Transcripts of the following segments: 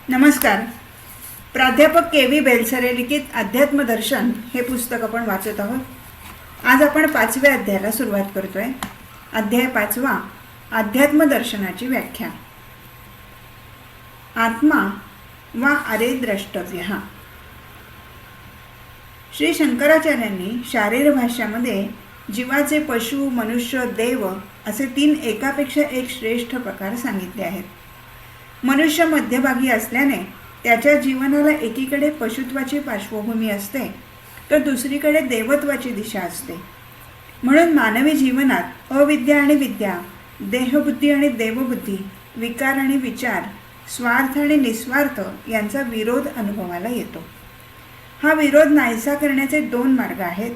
नमस्कार. प्राध्यापक के.व्ही. बेलसरे लिखित अध्यात्मदर्शन हे पुस्तक आपण वाचत आहोत. आज आपण 5व्या अध्यायाला सुरुवात करतोय. अध्याय 5वा, अध्यात्मदर्शनाची व्याख्या. आत्मा वा अरे द्रष्टव्य. श्री शंकराचार्यांनी शारीर भाष्यामध्ये जीवाचे पशु, मनुष्य, देव असे 3 एकापेक्षा एक श्रेष्ठ प्रकार सांगितले आहेत. मनुष्य मध्यभागी असल्याने त्याच्या जीवनाला एकीकडे पशुत्वाची पार्श्वभूमी असते तर दुसरीकडे देवत्वाची दिशा असते. म्हणून मानवी जीवनात अविद्या आणि विद्या, देहबुद्धी आणि देवबुद्धी, विकार आणि विचार, स्वार्थ आणि निस्वार्थ यांचा विरोध अनुभवाला येतो. हा विरोध नाहीसा करण्याचे 2 मार्ग आहेत.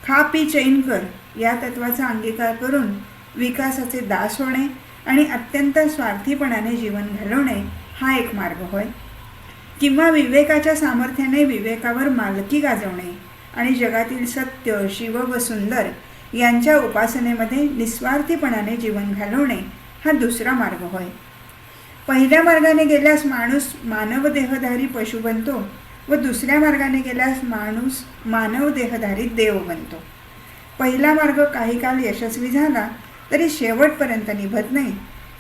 खा पी चैन कर या तत्वाचा अंगीकार करून विकासाचे दास होणे आणि अत्यंत स्वार्थीपणाने जीवन घालवणे हा एक मार्ग होय. किंवा विवेकाच्या सामर्थ्याने विवेकावर मालकी गाजवणे आणि जगातील सत्य, शिव व सुंदर यांच्या उपासनेमध्ये निस्वार्थीपणाने जीवन घालवणे हा दुसरा मार्ग होय. पहिल्या मार्गाने गेल्यास माणूस मानव देहधारी पशु बनतो व दुसऱ्या मार्गाने गेल्यास माणूस मानव देहधारी देव बनतो. पहिला मार्ग काही काळ यशस्वी झाला तरी शेवटपर्यंत निभत नाही,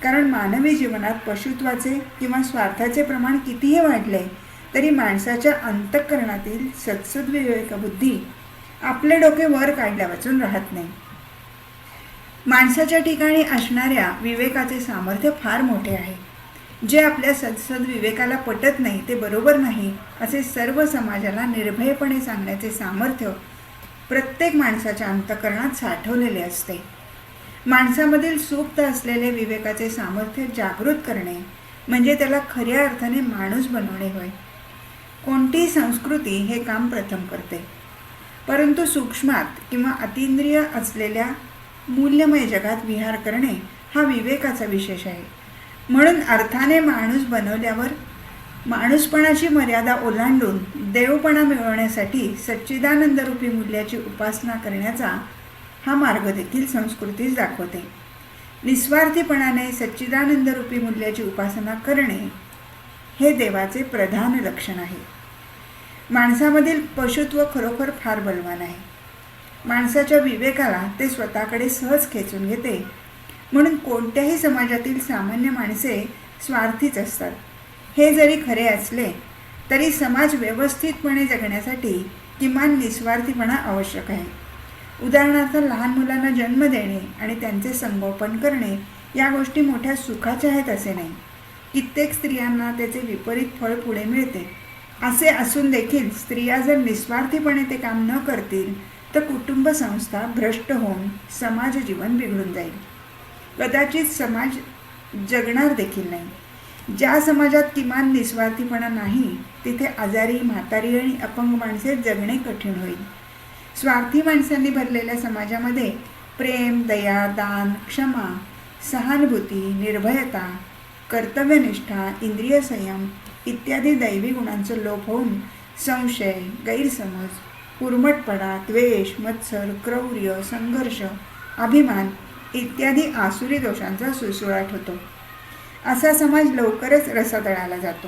कारण मानवी जीवनात पशुत्वाचे किंवा स्वार्थाचे प्रमाण कितीही वाढले तरी माणसाच्या अंतःकरणातील सत्सद्विवेकबुद्धी आपले डोके वर काढल्या वाचून राहत नाही. माणसाच्या ठिकाणी असणाऱ्या विवेकाचे सामर्थ्य फार मोठे आहे. जे आपल्या सद्विवेकाला पटत नाही, ते बरोबर नाही असे सर्व समाजाला निर्भयपणे सांगण्याचे सामर्थ्य प्रत्येक माणसाच्या अंतःकरणात साठवलेले असते. माणसामधील सुप्त असलेले विवेकाचे सामर्थ्य जागृत करणे म्हणजे त्याला खऱ्या अर्थाने माणूस बनवणे होय. कोणतीही संस्कृती हे काम प्रथम करते, परंतु सूक्ष्मात किंवा अतींद्रिय असलेल्या मूल्यमय जगात विहार करणे हा विवेकाचा विशेष आहे. म्हणून अर्थाने माणूस बनवल्यावर माणूसपणाची मर्यादा ओलांडून देवपणा मिळवण्यासाठी सच्चिदानंदरूपी मूल्याची उपासना करण्याचा हा मार्ग देखील संस्कृतीच दाखवते. निस्वार्थीपणाने सच्चिदानंदरूपी मूल्याची उपासना करणे हे देवाचे प्रधान लक्षण आहे. माणसामधील पशुत्व खरोखर फार बलवान आहे. माणसाच्या विवेकाला ते स्वतःकडे सहज खेचून घेते. म्हणून कोणत्याही समाजातील सामान्य माणसे स्वार्थीच असतात. हे जरी खरे असले तरी समाज व्यवस्थितपणे जगण्यासाठी किमान निस्वार्थीपणा आवश्यक आहे. उदाहरणार्थ, लहान मुलांना जन्म देणे आणि त्यांचे संगोपन करणे या गोष्टी मोठ्या सुखाच्या आहेत असे नाही. कित्येक स्त्रियांना त्याचे विपरीत फळ पुढे मिळते. असे असून देखील स्त्रिया जर निस्वार्थीपणे ते काम न करतील तर कुटुंब संस्था भ्रष्ट होऊन समाज जीवन बिघडून जाईल. कदाचित समाज जगणार देखील नाही. ज्या समाजात किमान निस्वार्थीपणा नाही तिथे आजारी, म्हातारी आणि अपंग माणसे जगणे कठीण होईल. स्वार्थी माणसांनी भरलेल्या समाजामध्ये प्रेम, दया, दान, क्षमा, सहानुभूती, निर्भयता, कर्तव्यनिष्ठा, इंद्रिय संयम इत्यादी दैवी गुणांचा लोप होऊन संशय, गैरसमज, उर्मटपणा, द्वेष, मत्सर, क्रौर्य, संघर्ष, अभिमान इत्यादी आसुरी दोषांचा सुळसुळाट होतो. असा समाज लवकरच रसातळाला जातो.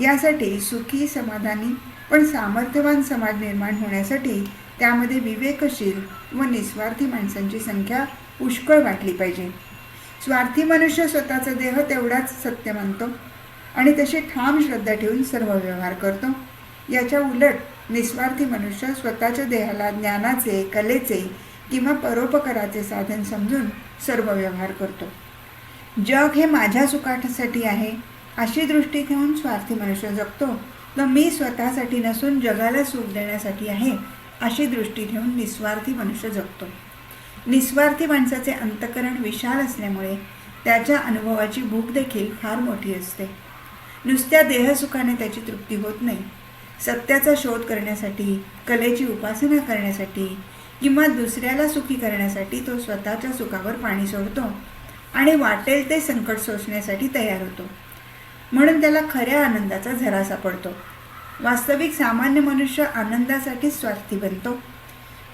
यासाठी सुखी, समाधानी पण सामर्थ्यवान समाज निर्माण होण्यासाठी त्यामध्ये विवेकशील व निस्वार्थी माणसांची संख्या पुष्कळ वाटली पाहिजे. स्वार्थी मनुष्य स्वतःचा देह तेवढाच सत्य मानतो आणि तशी ठाम श्रद्धा ठेवून सर्व व्यवहार करतो. याच्या उलट निस्वार्थी मनुष्य स्वतःच्या देहाला ज्ञानाचे, कलेचे किंवा परोपकाराचे साधन समजून सर्व व्यवहार करतो. जग हे माझ्या सुखासाठी आहे अशी दृष्टी ठेवून स्वार्थी मनुष्य जगतो, तर मी स्वतःसाठी नसून जगाला सुख देण्यासाठी आहे अशी दृष्टी ठेवून निस्वार्थी मनुष्य जगतो. निस्वार्थी माणसाचे अंतःकरण विशाल असल्यामुळे त्याच्या अनुभवाची भूक देखील फार मोठी असते. नुसत्या देहसुखाने त्याची तृप्ती होत नाही. सत्याचा शोध करण्यासाठी, कलेची उपासना करण्यासाठी किंवा दुसऱ्याला सुखी करण्यासाठी तो स्वतःच्या सुखावर पाणी सोडतो आणि वाटेल ते संकट सोसण्यासाठी तयार होतो. म्हणून त्याला खऱ्या आनंदाचा झरा सापडतो. वास्तविक सामान्य मनुष्य आनंदासाठी स्वार्थी बनतो,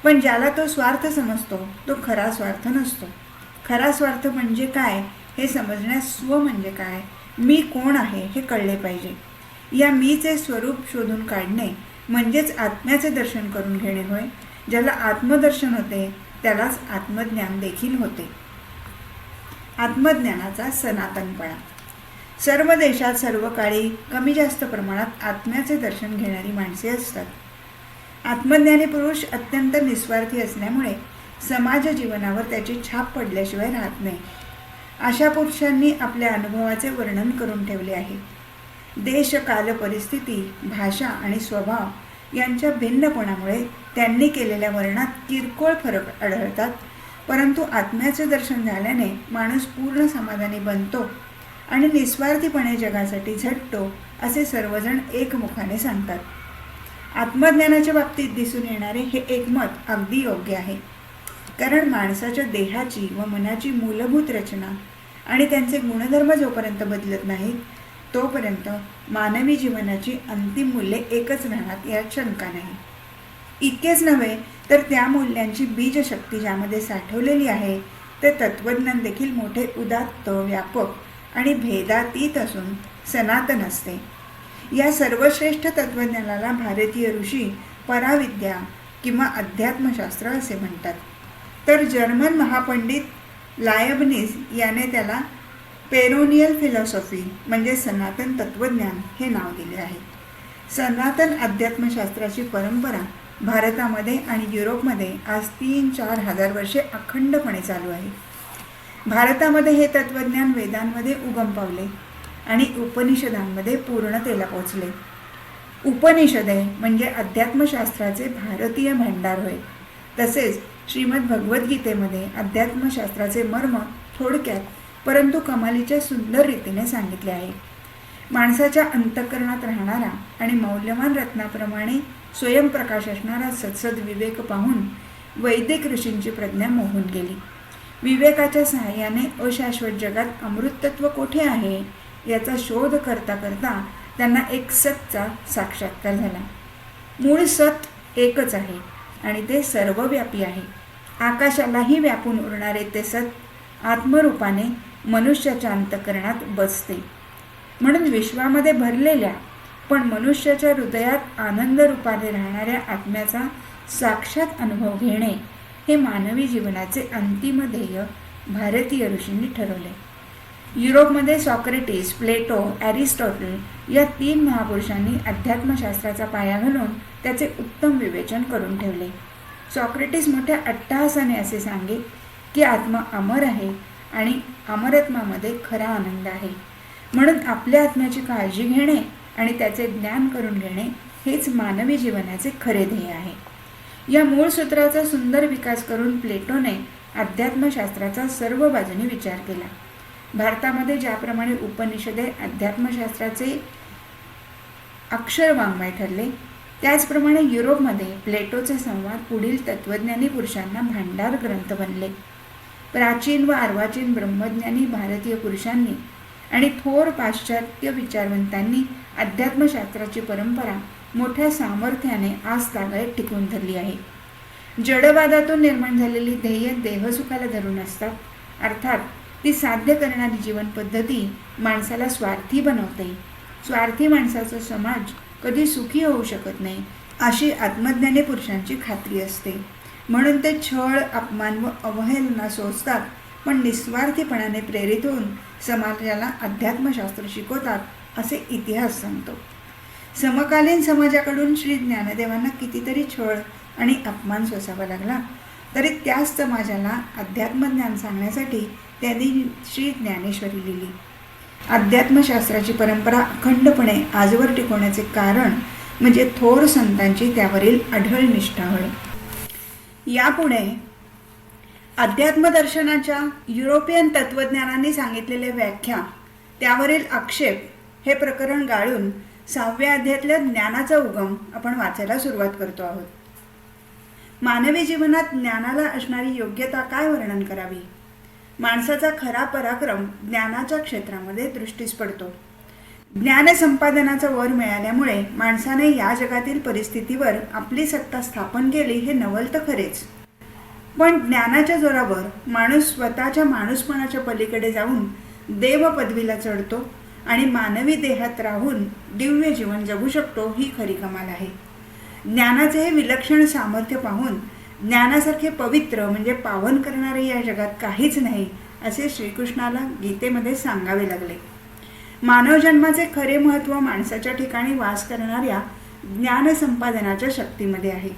पण ज्याला तो स्वार्थ समजतो तो खरा स्वार्थ नसतो. खरा स्वार्थ म्हणजे काय हे समजण्यास स्व म्हणजे काय, मी कोण आहे हे कळले पाहिजे. या मीचे स्वरूप शोधून काढणे म्हणजेच आत्म्याचे दर्शन करून घेणे होय. ज्याला आत्मदर्शन होते त्यालाच आत्मज्ञान देखील होते. आत्मज्ञानाचा सनातनपणा. सर्व देशात सर्व काळी कमी जास्त प्रमाणात आत्म्याचे दर्शन घेणारी माणसे असतात. आत्मज्ञानी पुरुष अत्यंत निस्वार्थी असल्यामुळे समाज जीवनावर त्याची छाप पडल्याशिवाय राहत नाही. अशा पुरुषांनी आपल्या अनुभवाचे वर्णन करून ठेवले आहे. देश, काल, परिस्थिती, भाषा आणि स्वभाव यांच्या भिन्नपणामुळे त्यांनी केलेल्या वर्णनात किरकोळ फरक आढळतात. परंतु आत्म्याचे दर्शन झाल्याने माणूस पूर्ण समाधानी बनतो आणि निस्वार्थीपणे जगासाठी झटतो असे सर्वजण एकमुखाने सांगतात. आत्मज्ञानाच्या बाबतीत दिसून येणारे हे एकमत अगदी योग्य आहे. कारण माणसाच्या देहाची व मनाची मूलभूत रचना आणि त्यांचे गुणधर्म जोपर्यंत बदलत नाहीत तोपर्यंत मानवी जीवनाची अंतिम मूल्ये एकच राहणार यात शंका नाही. इतकेच नव्हे तर त्या मूल्यांची बीजशक्ती ज्यामध्ये साठवलेली आहे ते तत्त्वज्ञान देखील मोठे उदात्त, व्यापक आणि भेदातीत असून सनातन असते. या सर्वश्रेष्ठ तत्त्वज्ञानाला भारतीय ऋषी पराविद्या किंवा अध्यात्मशास्त्र असे म्हणतात. तर जर्मन महापंडित लायबनिझ याने त्याला पेरोनियल फिलॉसॉफी म्हणजे सनातन तत्त्वज्ञान हे नाव दिले आहे. सनातन अध्यात्मशास्त्राची परंपरा भारतामध्ये आणि युरोपमध्ये आज 3-4 हजार वर्षे अखंडपणे चालू आहे. भारतामध्ये हे तत्त्वज्ञान वेदांमध्ये उगम पावले आणि उपनिषदांमध्ये पूर्णतेला पोचले. उपनिषदे म्हणजे अध्यात्मशास्त्राचे भारतीय भांडार होय. तसेच श्रीमद भगवद्गीतेमध्ये अध्यात्मशास्त्राचे मर्म थोडक्यात परंतु कमालीच्या सुंदर रीतीने सांगितले आहे. माणसाच्या अंतःकरणात राहणारा आणि मौल्यवान रत्नाप्रमाणे स्वयंप्रकाश असणारा सत्सद विवेक पाहून वैदिक ऋषींची प्रज्ञा मोहून गेली. विवेकाच्या सहाय्याने अशाश्वत जगात अमृतत्व कोठे आहे याचा शोध करता करता त्यांना एक सतचा साक्षात्कार झाला. मूळ सत एकच आहे आणि ते सर्वव्यापी आहे. आकाशालाही व्यापून उरणारे ते सत आत्मरूपाने मनुष्याच्या अंतःकरणात बसते. म्हणून विश्वामध्ये भरलेल्या पण मनुष्याच्या हृदयात आनंद रूपाने राहणाऱ्या आत्म्याचा साक्षात अनुभव घेणे हे मानवी जीवनाचे अंतिम ध्येय भारतीय ऋषींनी ठरवले. युरोपमध्ये सॉक्रेटिस, प्लेटो, ॲरिस्टॉटल या 3 महापुरुषांनी अध्यात्मशास्त्राचा पाया घालून त्याचे उत्तम विवेचन करून ठेवले. सॉक्रेटिस मोठ्या अट्टहासाने असे सांगे की आत्मा अमर आहे आणि अमरात्म्यामध्ये खरा आनंद आहे. म्हणून आपल्या आत्म्याची काळजी घेणे आणि त्याचे ज्ञान करून घेणे हेच मानवी जीवनाचे खरे ध्येय आहे. या मूळ सूत्राचा सुंदर विकास करून प्लेटोने अध्यात्मशास्त्राचा सर्व बाजूने विचार केला. भारतामध्ये ज्याप्रमाणे उपनिषदे अध्यात्मशास्त्राचे अक्षरवाङ्मय ठरले त्याचप्रमाणे युरोपमध्ये प्लेटोचे संवाद पुढील तत्त्वज्ञानी पुरुषांना भांडार ग्रंथ बनले. प्राचीन व अर्वाचीन ब्रह्मज्ञानी भारतीय पुरुषांनी आणि थोर पाश्चात्य विचारवंतांनी अध्यात्मशास्त्राची परंपरा मोठ्या सामर्थ्याने आज तागायत टिकवून धरली आहे. जडवादातून निर्माण झालेली ध्येय देहसुखाला धरून असतात. अर्थात ती साध्य करणारी जीवनपद्धती माणसाला स्वार्थी बनवते. स्वार्थी माणसाचा समाज कधी सुखी होऊ शकत नाही अशी आत्मज्ञानी पुरुषांची खात्री असते. म्हणून ते छळ, अपमान व अवहेलना सोसतात पण निस्वार्थीपणाने प्रेरित होऊन समाजाला अध्यात्मशास्त्र शिकवतात असे इतिहास सांगतो. समकालीन समाजाकडून श्री ज्ञानदेवांना कितीतरी छळ आणि अपमान सोसावा लागला तरी त्याच समाजाला अध्यात्मज्ञान सांगण्यासाठी त्यांनी श्री ज्ञानेश्वरी लिहिली. अध्यात्मशास्त्राची परंपरा अखंडपणे आजवर टिकवण्याचे कारण म्हणजे थोर संतांची त्यावरील अढळ निष्ठा होय. यापुढे अध्यात्मदर्शनाच्या युरोपियन तत्त्वज्ञानांनी सांगितलेल्या व्याख्या त्यावरील आक्षेप हे प्रकरण गाळून 6व्या अध्यायातल्या ज्ञानाचा उगम आपण वाचायला सुरुवात करतो आहोत. मानवी जीवनात ज्ञानाला असणारी योग्यता काय वर्णन करावी. माणसाचा खरा पराक्रम ज्ञानाच्या क्षेत्रामध्ये दृष्टीस पडतो. ज्ञान संपादनाचा वर मिळाल्यामुळे माणसाने या जगातील परिस्थितीवर आपली सत्ता स्थापन केली हे नवल तर खरेच. पण ज्ञानाच्या जोरावर माणूस स्वतःच्या माणूसपणाच्या पलीकडे जाऊन देव पदवीला चढतो आणि मानवी देहात राहून दिव्य जीवन जगू शकतो ही खरी कमाल आहे. ज्ञानाचे हे विलक्षण सामर्थ्य पाहून ज्ञानासारखे पवित्र म्हणजे पावन करणारे या जगात काहीच नाही असे श्रीकृष्णाला गीतेमध्ये सांगावे लागले. मानव जन्माचे खरे महत्त्व माणसाच्या ठिकाणी वास करणाऱ्या ज्ञान संपादनाच्या शक्तीमध्ये आहे.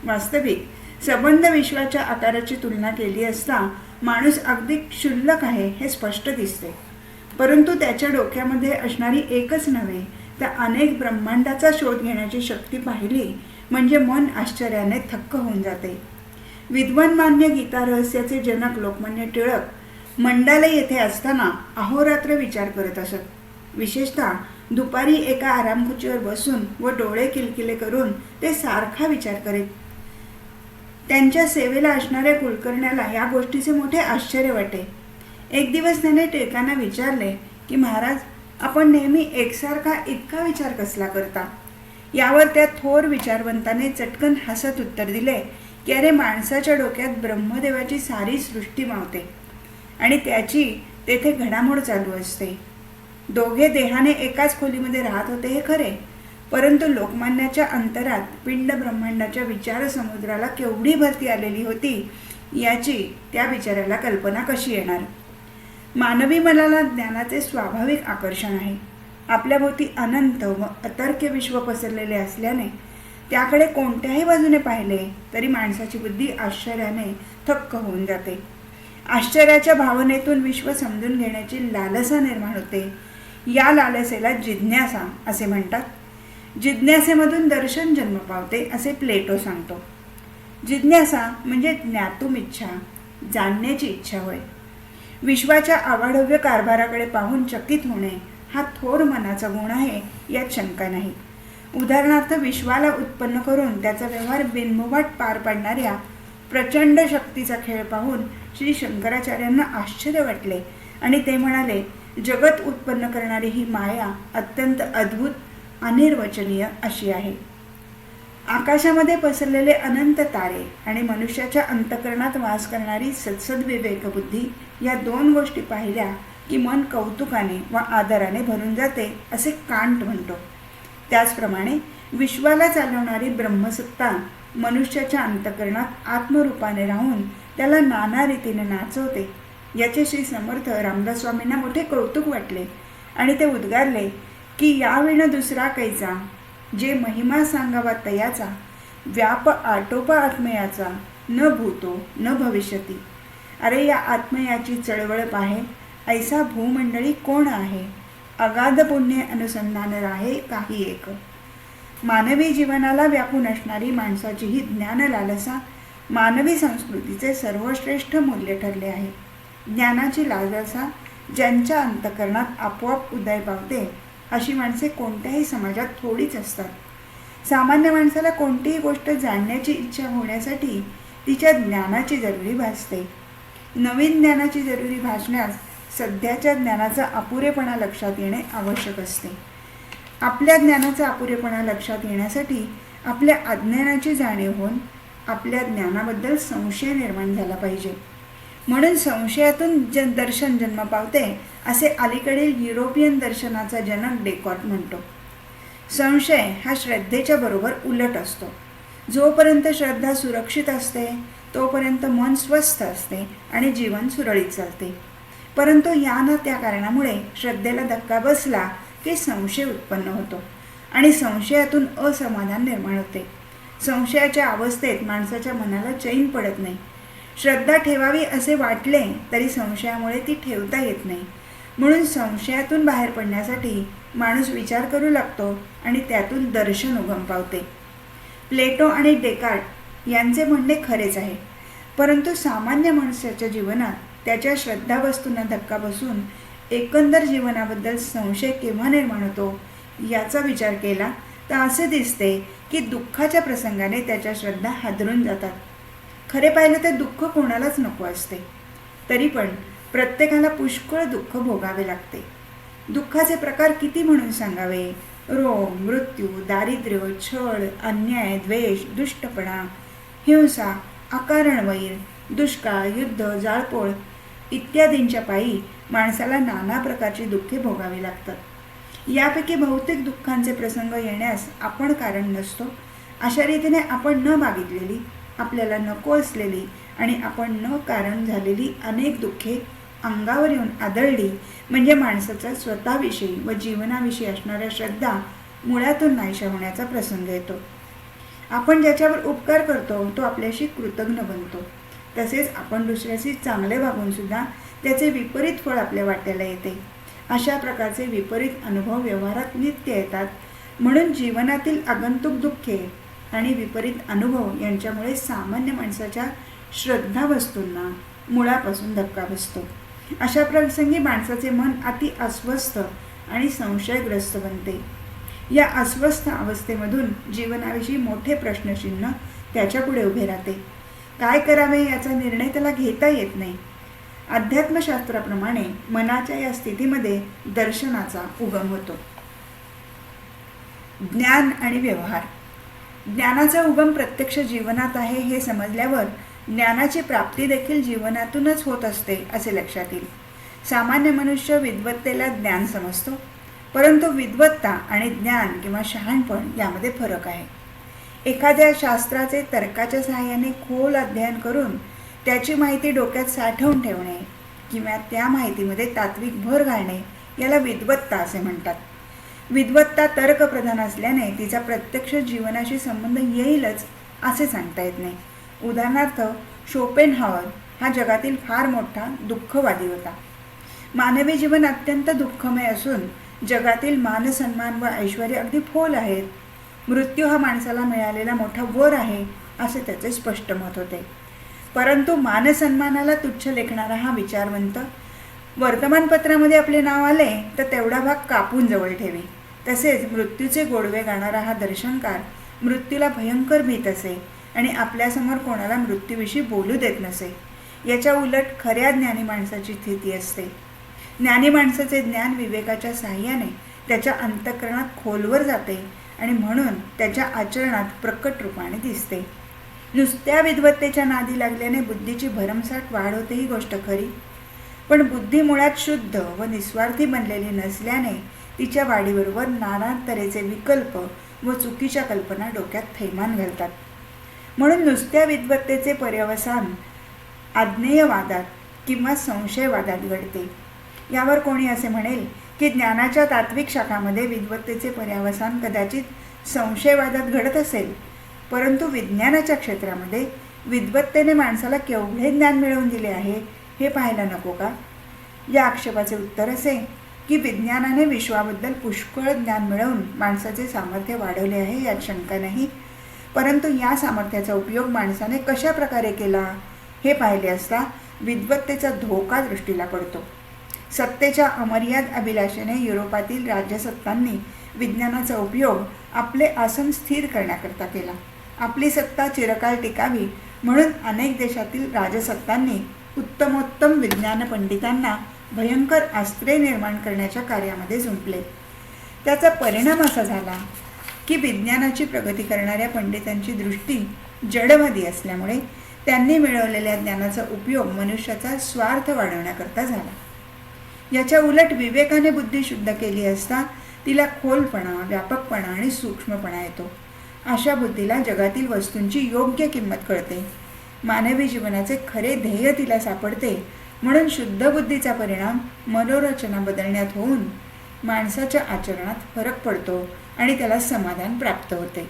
वास्तविक संबंध विश्वाच्या आकाराची तुलना केली असता माणूस अगदी क्षुल्लक आहे हे स्पष्ट दिसते. परंतु त्याच्या डोक्यामध्ये असणारी एकच नव्हे तर अनेक ब्रह्मांडाचा शोध घेण्याची शक्ती पाहिली म्हणजे मन आश्चर्याने थक्क होऊन जाते. विद्वानमान्य गीता रहस्याचे जनक लोकमान्य टिळक मंडाले येथे असताना अहोरात्र विचार करत असत. विशेषतः दुपारी एका आरामखुर्चीवर बसून व डोळे किलकिले करून ते सारखा विचार करीत. त्यांच्या सेवेला असणाऱ्या कुलकर्ण्याला या गोष्टीचे मोठे आश्चर्य वाटे. एक दिवस त्याने टिळकांना विचारले की महाराज, आपण नेहमी एकसारखा इतका विचार कसला करता? यावर त्या थोर विचारवंताने चटकन हसत उत्तर दिले की अरे, माणसाच्या डोक्यात ब्रह्मदेवाची सारी सृष्टी मावते आणि त्याची तेथे घडामोड चालू असते. दोघे देहाने एकाच खोलीमध्ये राहत होते हे खरे, परंतु लोकमान्याच्या अंतरात पिंड ब्रह्मांडाच्या विचार समुद्राला केवढी भरती आलेली होती याची त्या विचाराला कल्पना कशी येणार? मानवी मनाला ज्ञानाचे स्वाभाविक आकर्षण आहे. आपल्याभोवती अनंत व अतर्क्य विश्व पसरलेले असल्याने त्याकडे कोणत्याही बाजूने पाहिले तरी माणसाची बुद्धी आश्चर्याने थक्क होऊन जाते. आश्चर्याच्या भावनेतून विश्व समजून घेण्याची लालसा निर्माण होते. या लालसेला जिज्ञासा असे म्हणतात. जिज्ञासेमधून दर्शन जन्म पावते असे प्लेटो सांगतो. जिज्ञासा म्हणजे ज्ञातुम इच्छा, जाणण्याची इच्छा होय. विश्वाच्या आवाढव्य कारभाराकडे पाहून चकित होणे हा थोर मनाचा गुण आहे यात शंका नाही. उदाहरणार्थ, विश्वाला उत्पन्न करून त्याचा व्यवहार बिनमुवाट पार पाडणाऱ्या प्रचंड शक्तीचा खेळ पाहून श्री शंकराचार्यांना आश्चर्य वाटले आणि ते म्हणाले, जगत उत्पन्न करणारी ही माया अत्यंत अद्भुत, अनिर्वचनीय अशी आहे. आकाशामध्ये पसरलेले अनंत तारे आणि मनुष्याच्या अंतःकरणात वास करणारी सद्सद्विवेक बुद्धी या दोन गोष्टी पाहिल्या की मन कौतुकाने व आदराने भरून जाते असे कांट म्हणतो. त्याचप्रमाणे विश्वाला चालवणारी ब्रह्मसत्ता मनुष्याच्या अंतःकरणात आत्मरूपाने राहून त्याला नाना रीतीने नाचवते. याचे श्री समर्थ रामदास स्वामींना मोठे कौतुक वाटले आणि ते उद्गारले की याविण दुसरा कैचा, जे महिमा सांगावा तयाचा, व्याप आटोपा आत्मयाचा, न भूतो न भविष्यती. अरे, या आत्मयाची चळवळ पाहे, ऐसा भूमंडळी कोण आहे, अगाध पुण्य अनुसंधान राहे काही एक. मानवी जीवनाला व्यापून असणारी माणसाची ही ज्ञान लालसा मानवी संस्कृतीचे सर्वश्रेष्ठ मूल्य ठरले आहे. ज्ञानाची लालसा ज्यांच्या अंतःकरणात आपोआप उदय पावते अशी माणसे कोणत्याही समाजात थोडीच असतात. सामान्य माणसाला कोणतीही गोष्ट जाणण्याची इच्छा होण्यासाठी तिच्या ज्ञानाची जरुरी भासते. नवीन ज्ञानाची जरुरी भासण्यास सध्याच्या ज्ञानाचा अपुरेपणा लक्षात येणे आवश्यक असते. आपल्या ज्ञानाचा अपुरेपणा लक्षात येण्यासाठी आपल्या अज्ञानाची जाणीव होऊन आपल्या ज्ञानाबद्दल संशय निर्माण झाला पाहिजे. म्हणून संशयातून दर्शन जन्म पावते असे अलीकडील युरोपियन दर्शनाचा जनक डेकॉर्ट म्हणतो. संशय हा श्रद्धेच्या बरोबर उलट असतो. जोपर्यंत श्रद्धा सुरक्षित असते तोपर्यंत मन स्वस्थ असते आणि जीवन सुरळीत चालते. परंतु या न त्या कारणामुळे श्रद्धेला धक्का बसला की संशय उत्पन्न होतो आणि संशयातून असमाधान निर्माण होते. संशयाच्या अवस्थेत माणसाच्या मनाला चैन पडत नाही. श्रद्धा ठेवावी असे वाटले तरी संशयामुळे ती ठेवता येत नाही. म्हणून संशयातून बाहेर पडण्यासाठी माणूस विचार करू लागतो आणि त्यातून दर्शन उगम पावते. प्लेटो आणि डेकार्ट यांचे म्हणणे खरेच आहे, परंतु सामान्य मनुष्याच्या जीवनात त्याच्या श्रद्धावस्तूंना धक्का बसून एकंदर जीवनाबद्दल संशय केव्हा निर्माण होतो याचा विचार केला तर असे दिसते की दुःखाच्या प्रसंगाने त्याच्या श्रद्धा हादरून जातात. खरे पाहिलं तर दुःख कोणालाच नको असते, तरी पण प्रत्येकाला पुष्कळ दुःख भोगावे लागते. दुःखाचे प्रकार किती म्हणून सांगावे? रोग, मृत्यू, दारिद्र्य, छळ, अन्याय, द्वेष, दुष्टपणा, हिंसा, अकारण वैर, दुष्काळ, युद्ध, जाळपोळ इत्यादींच्या पायी माणसाला नाना प्रकारची दुःखे भोगावी लागतात. यापैकी बहुतेक दुःखांचे प्रसंग येण्यास आपण कारण नसतो. अशा रीतीने आपण न मागितलेली, आपल्याला नको असलेली आणि आपण न कारण झालेली अनेक दुःखे अंगावर येऊन आदळली म्हणजे माणसाचा स्वतःविषयी व जीवनाविषयी असणाऱ्या श्रद्धा मुळातून नाहीशा होण्याचा प्रसंग येतो. आपण ज्याच्यावर उपकार करतो तो आपल्याशी कृतज्ञ बनतो. तसेच आपण दुसऱ्याशी चांगले वागून सुद्धा त्याचे विपरीत फळ आपल्या वाट्याला येते. अशा प्रकारचे विपरीत अनुभव व्यवहारात नित्य येतात. म्हणून जीवनातील आगंतुक दुःखे आणि विपरीत अनुभव यांच्यामुळे सामान्य माणसाच्या श्रद्धा वस्तूंना मुळापासून धक्का बसतो. अशा प्रसंगी माणसाचे मन अति अस्वस्थ आणि संशयग्रस्त बनते. या अस्वस्थ अवस्थेमधून जीवनाविषयी मोठे प्रश्नचिन्ह त्याच्यापुढे उभे राहते. काय करावे याचा निर्णय त्याला घेता येत नाही. अध्यात्मशास्त्राप्रमाणे मनाच्या या स्थितीमध्ये दर्शनाचा उगम होतो. ज्ञान आणि व्यवहार. ज्ञानाचा उगम प्रत्यक्ष जीवनात आहे हे समजल्यावर ज्ञानाची प्राप्ती देखील जीवनातूनच होत असते असे लक्षात येईल. सामान्य मनुष्य विद्वत्तेला ज्ञान समजतो, परंतु विद्वत्ता आणि ज्ञान किंवा शहाणपण यामध्ये फरक आहे. एखाद्या शास्त्राचे तर्काच्या सहाय्याने खोल अध्ययन करून त्याची माहिती डोक्यात साठवून ठेवणे किंवा त्या माहितीमध्ये तात्विक भर घालणे याला विद्वत्ता असे म्हणतात. विद्वत्ता तर्कप्रधान असल्याने तिचा प्रत्यक्ष जीवनाशी संबंध येईलच असे सांगता येत नाही. उदाहरणार्थ, शोपेनहॉवर हा जगातील फार मोठा दुःखवादी होता. मानवी जीवन अत्यंत दुःखमय असून जगातील मानसन्मान व ऐश्वर्य अगदी फोल आहेत. मृत्यू हा माणसाला मिळालेला मोठा वर आहे असे त्याचे स्पष्ट मत होते. परंतु मानसन्मानाला तुच्छ लेखणारा हा विचारवंत वर्तमानपत्रामध्ये आपले नाव आले तर तेवढा भाग कापून जवळ ठेवी. तसेच मृत्यूचे गोडवे गाणारा हा दर्शनकार मृत्यूला भयंकर भीत असे आणि आपल्यासमोर कोणाला मृत्यूविषयी बोलू देत नसे. याच्या उलट खऱ्या ज्ञानी माणसाची स्थिती असते. ज्ञानी माणसाचे ज्ञान विवेकाच्या साहाय्याने त्याच्या अंतःकरणात खोलवर जाते आणि म्हणून त्याच्या आचरणात प्रकट रूपाने दिसते. नुसत्या विद्वत्तेच्या नादी लागल्याने बुद्धीची भरमसाठ वाढ होते ही गोष्ट खरी, पण बुद्धी मुळात शुद्ध व निस्वार्थी बनलेली नसल्याने तिच्या वाढीबरोबर नाना तऱ्हेचे विकल्प व चुकीच्या कल्पना डोक्यात थैमान घालतात. म्हणून नुसत्या विद्वत्तेचे पर्यवसान आज्ञेयवादात किंवा संशयवादात घडते. यावर कोणी असे म्हणेल की ज्ञानाच्या तात्विक शाखामध्ये विद्वत्तेचे पर्यवसान कदाचित संशयवादात घडत असेल, परंतु विज्ञानाच्या क्षेत्रामध्ये विद्वत्तेने माणसाला केवढे ज्ञान मिळवून दिले आहे हे पाहायला नको का? या आक्षेपाचे उत्तर असे की विज्ञानाने विश्वाबद्दल पुष्कळ ज्ञान मिळवून माणसाचे सामर्थ्य वाढवले आहे यात शंका नाही, परंतु या सामर्थ्याचा उपयोग माणसाने कशा प्रकारे केला हे पाहिले असता विद्वत्तेचा धोका दृष्टीला पडतो. सत्तेच्या अमर्याद अभिलाषेने युरोपातील राज्यसत्तांनी विज्ञानाचा उपयोग आपले आसन स्थिर करण्याकरता केला. आपली सत्ता चिरकाल टिकावी म्हणून अनेक देशातील राजसत्तांनी उत्तमोत्तम विज्ञान पंडितांना भयंकर अस्त्रे निर्माण करण्याच्या कार्यामध्ये जुंपले. त्याचा परिणाम असा झाला की विज्ञानाची प्रगती करणाऱ्या पंडितांची दृष्टी जडवादी असल्यामुळे त्यांनी मिळवलेल्या ज्ञानाचा उपयोग मनुष्याचा स्वार्थ वाढवण्याकरता झाला. याच्या उलट विवेकाने बुद्धी शुद्ध केली असता तिला खोलपणा, व्यापकपणा आणि सूक्ष्मपणा येतो. अशा बुद्धीला जगातील वस्तूंची योग्य किंमत कळते. मानवी जीवनाचे खरे ध्येय तिला सापडते. म्हणून शुद्ध बुद्धीचा परिणाम मनोरचना बदलण्यात होऊन माणसाच्या आचरणात फरक पडतो आणि त्याला समाधान प्राप्त होते.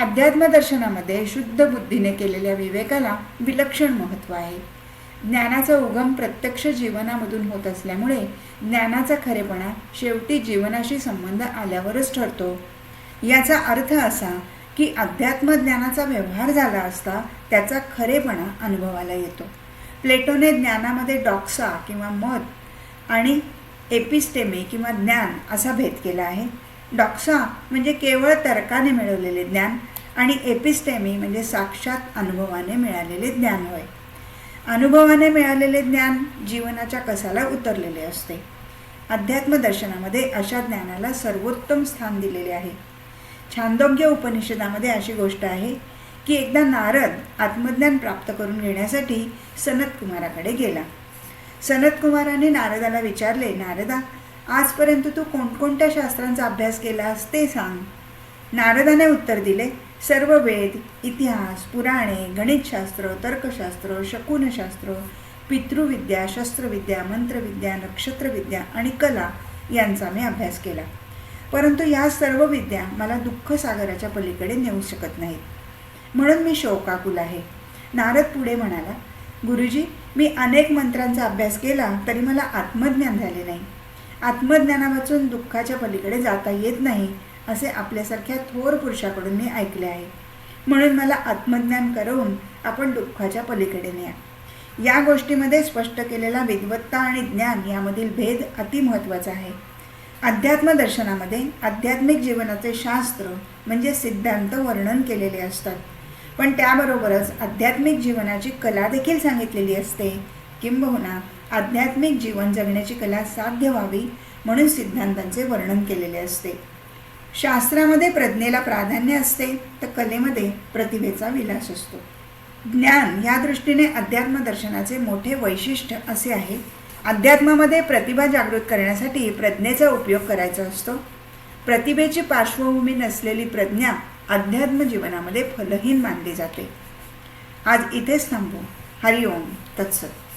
अध्यात्मदर्शनामध्ये शुद्ध बुद्धीने केलेल्या विवेकाला विलक्षण महत्त्व आहे. ज्ञानाचा उगम प्रत्यक्ष जीवनामधून होत असल्यामुळे ज्ञानाचा खरेपणा शेवटी जीवनाशी संबंध आल्यावरच ठरतो. याचा अर्थ असा की अध्यात्मज्ञानाचा व्यवहार झाला असता त्याचा खरेपणा अनुभवाला येतो. प्लेटोने ज्ञानामध्ये डॉक्सा किंवा मत आणि एपिस्टेमे किंवा ज्ञान असा भेद केला आहे. डॉक्सा म्हणजे केवळ तर्काने मिळवलेले ज्ञान आणि एपिस्टेमी म्हणजे साक्षात अनुभवाने मिळालेले ज्ञान होय. अनुभवाने मिळालेले ज्ञान जीवनाच्या कसाला उतरलेले असते. अध्यात्मदर्शनामध्ये अशा ज्ञानाला सर्वोत्तम स्थान दिलेले आहे. छांदोग्य उपनिषदामध्ये अशी गोष्ट आहे की एकदा नारद आत्मज्ञान प्राप्त करून घेण्यासाठी सनत कुमाराकडे गेला. सनत कुमाराने नारदाला विचारले, नारदा, आजपर्यंत तू कोणकोणत्या शास्त्रांचा अभ्यास केलास ते सांग. नारदाने उत्तर दिले, सर्व वेद, इतिहास, पुराणे, गणितशास्त्र, तर्कशास्त्र, शकुनशास्त्र, पितृविद्या, शस्त्रविद्या, मंत्रविद्या, नक्षत्रविद्या आणि कला यांचा मी अभ्यास केला. परंतु या सर्व विद्या मला दुःखसागराच्या पलीकडे नेऊ शकत नाहीत, म्हणून मी शोकाकुल आहे. नारद पुढे म्हणाला, गुरुजी, मी अनेक मंत्रांचा अभ्यास केला तरी मला आत्मज्ञान झाले नाही. आत्मज्ञानावाचून दुःखाच्या पलीकडे जाता येत नाही असे आपल्यासारख्या थोर पुरुषाकडून मी ऐकले आहे. म्हणून मला आत्मज्ञान करवून आपण दुःखाच्या पलीकडे न्या. या गोष्टीमध्ये स्पष्ट केलेला विद्वत्ता आणि ज्ञान यामधील भेद अतिमहत्त्वाचा आहे. अध्यात्मदर्शनामध्ये आध्यात्मिक जीवनाचे शास्त्र म्हणजे सिद्धांत वर्णन केलेले असतात, पण त्याबरोबरच आध्यात्मिक जीवनाची कला देखील सांगितलेली असते. किंबहुना आध्यात्मिक जीवन जगण्याची कला साध्य व्हावी म्हणून सिद्धांतांचे वर्णन केलेले असते. शास्त्रामध्ये प्रज्ञेला प्राधान्य असते तर कलेमध्ये प्रतिभेचा विलास असतो. ज्ञान या दृष्टीने अध्यात्मदर्शनाचे मोठे वैशिष्ट्य असे आहे, अध्यात्मामध्ये प्रतिभा जागृत करण्यासाठी प्रज्ञेचा उपयोग करायचा असतो. प्रतिभेची पार्श्वभूमी नसलेली प्रज्ञा अध्यात्म जीवनामध्ये फलहीन मानली जाते. आज इथेच थांबू. हरिओम तत्सत.